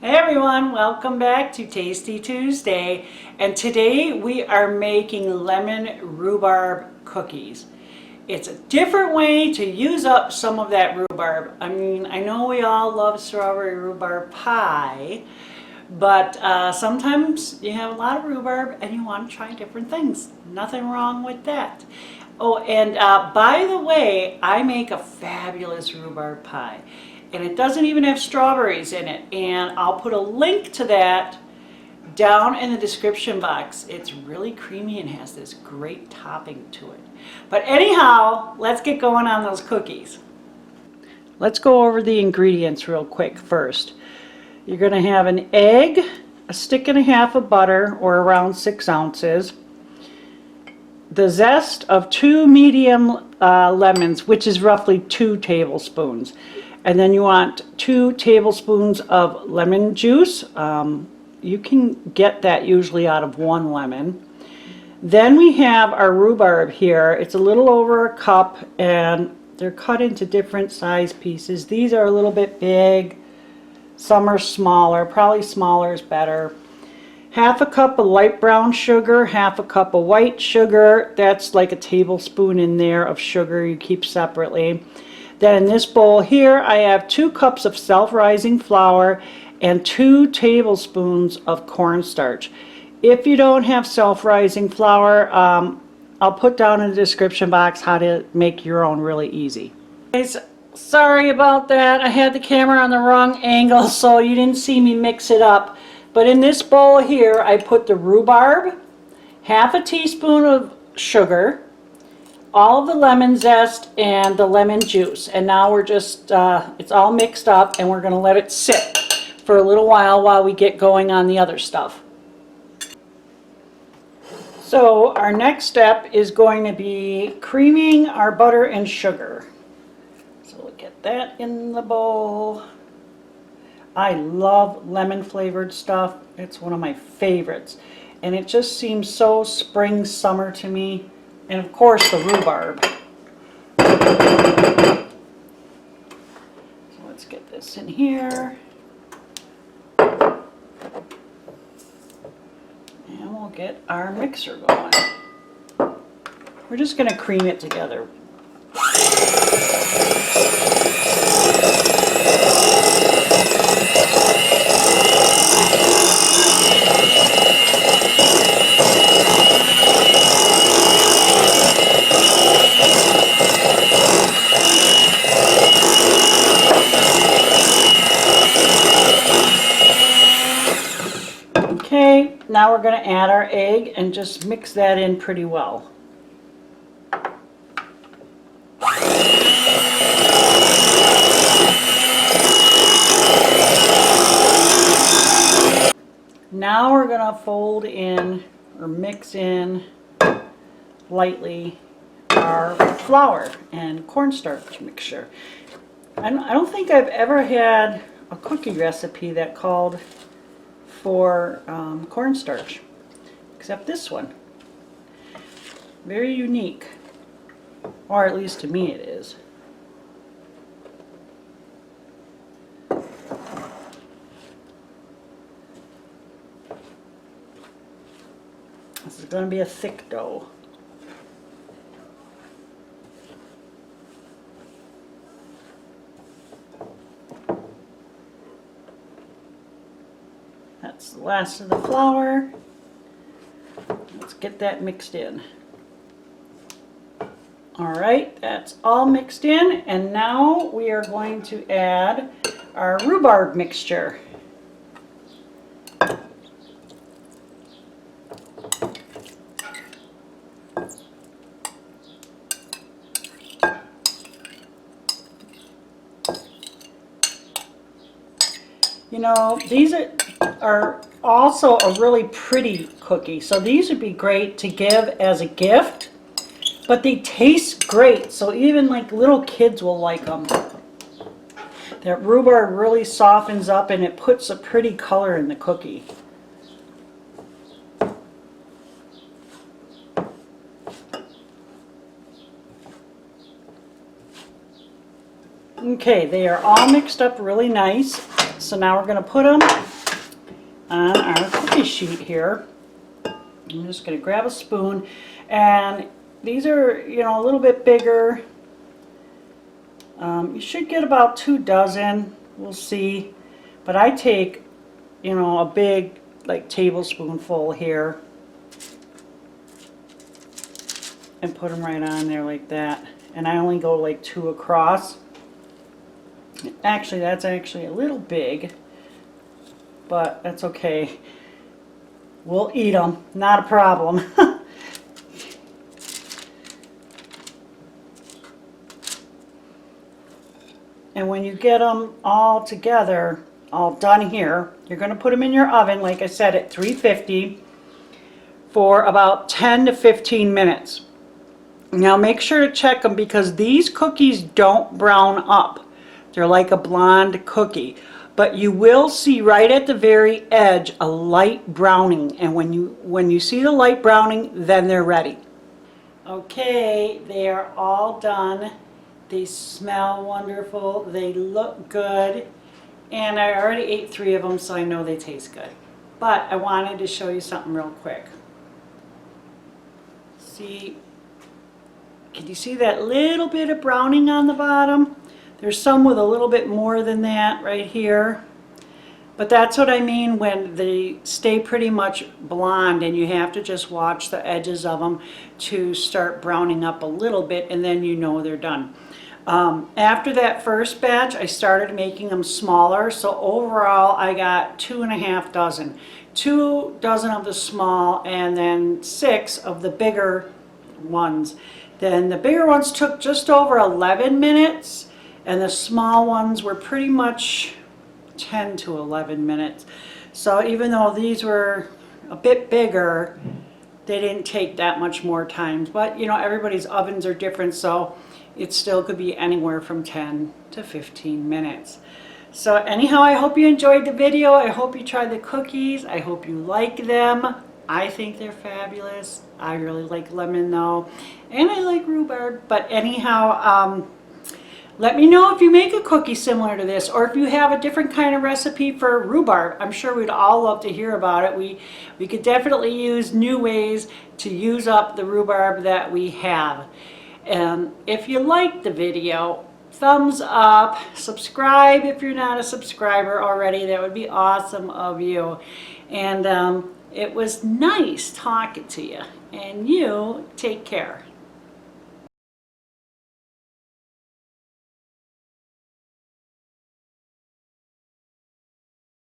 Hey everyone, welcome back to Tasty Tuesday, and today we are making lemon rhubarb cookies. It's a different way to use up some of that rhubarb. I mean, I know we all love strawberry rhubarb pie, but sometimes you have a lot of rhubarb and you want to try different things. Nothing wrong with that. Oh, and by the way, I make a fabulous rhubarb pie. And it doesn't even have strawberries in it. And I'll put a link to that down in the description box. It's really creamy and has this great topping to it. But anyhow, let's get going on those cookies. Let's go over the ingredients real quick first. You're going to have an egg, a stick and a half of butter, or around 6 ounces. The zest of 2 medium lemons, which is roughly 2 tablespoons. And then you want 2 tablespoons of lemon juice. You can get that usually out of 1 lemon. Then we have our rhubarb here. It's a little over a cup and they're cut into different size pieces. These are a little bit big. Some are smaller. Probably smaller is better. Half a cup of light brown sugar, half a cup of white sugar. That's like a tablespoon in there of sugar you keep separately. Then in this bowl here, I have 2 cups of self-rising flour and 2 tablespoons of cornstarch. If you don't have self-rising flour, I'll put down in the description box how to make your own really easy. Guys, sorry about that. I had the camera on the wrong angle, so you didn't see me mix it up. But in this bowl here, I put the rhubarb, half a teaspoon of sugar, all of the lemon zest, and the lemon juice. And now we're just, it's all mixed up and we're going to let it sit for a little while we get going on the other stuff. So our next step is going to be creaming our butter and sugar. So we'll get that in the bowl. I love lemon flavored stuff. It's one of my favorites. And it just seems so spring summer to me. And of course the rhubarb. So let's get this in here. And we'll get our mixer going. We're just going to cream it together. Okay, now we're going to add our egg and just mix that in pretty well. Now we're going to fold in or mix in lightly our flour and cornstarch mixture. I don't think I've ever had a cookie recipe that called for cornstarch, except this one. Very unique, or at least to me it is. This is going to be a thick dough. That's the last of the flour. Let's get that mixed in. Alright, that's all mixed in, and now we are going to add our rhubarb mixture. You know, these are also a really pretty cookie, so these would be great to give as a gift, but they taste great, so even like little kids will like them. That rhubarb really softens up and it puts a pretty color in the cookie. Okay, they are all mixed up really nice. So now we're going to put them on our cookie sheet here. I'm just going to grab a spoon, and these are, you know, a little bit bigger. You should get about 2 dozen, we'll see. But I take, you know, a big, like, tablespoonful here and put them right on there like that. And I only go like 2 across. Actually, that's actually a little big, but that's okay. We'll eat them, not a problem. And when you get them all together, all done here, you're going to put them in your oven, like I said, at 350 for about 10 to 15 minutes. Now make sure to check them because these cookies don't brown up. They're like a blonde cookie. But you will see right at the very edge a light browning. And when you see the light browning, then they're ready. Okay, they are all done. They smell wonderful. They look good. And I already ate 3 of them, so I know they taste good. But I wanted to show you something real quick. See, can you see that little bit of browning on the bottom? There's some with a little bit more than that right here. But that's what I mean when they stay pretty much blonde, and you have to just watch the edges of them to start browning up a little bit, and then you know they're done. After that first batch, I started making them smaller, so overall I got 2.5 dozen. 2 dozen of the small and then 6 of the bigger ones. Then the bigger ones took just over 11 minutes, and the small ones were pretty much 10 to 11 minutes. So even though these were a bit bigger, they didn't take that much more time. But you know, everybody's ovens are different, so it still could be anywhere from 10 to 15 minutes. So anyhow, I hope you enjoyed the video. I hope you tried the cookies. I hope you like them. I think they're fabulous. I really like lemon though, and I like rhubarb. But anyhow, let me know if you make a cookie similar to this, or if you have a different kind of recipe for rhubarb. I'm sure we'd all love to hear about it. We could definitely use new ways to use up the rhubarb that we have. And if you liked the video, thumbs up, subscribe if you're not a subscriber already. That would be awesome of you. And it was nice talking to you. And you take care.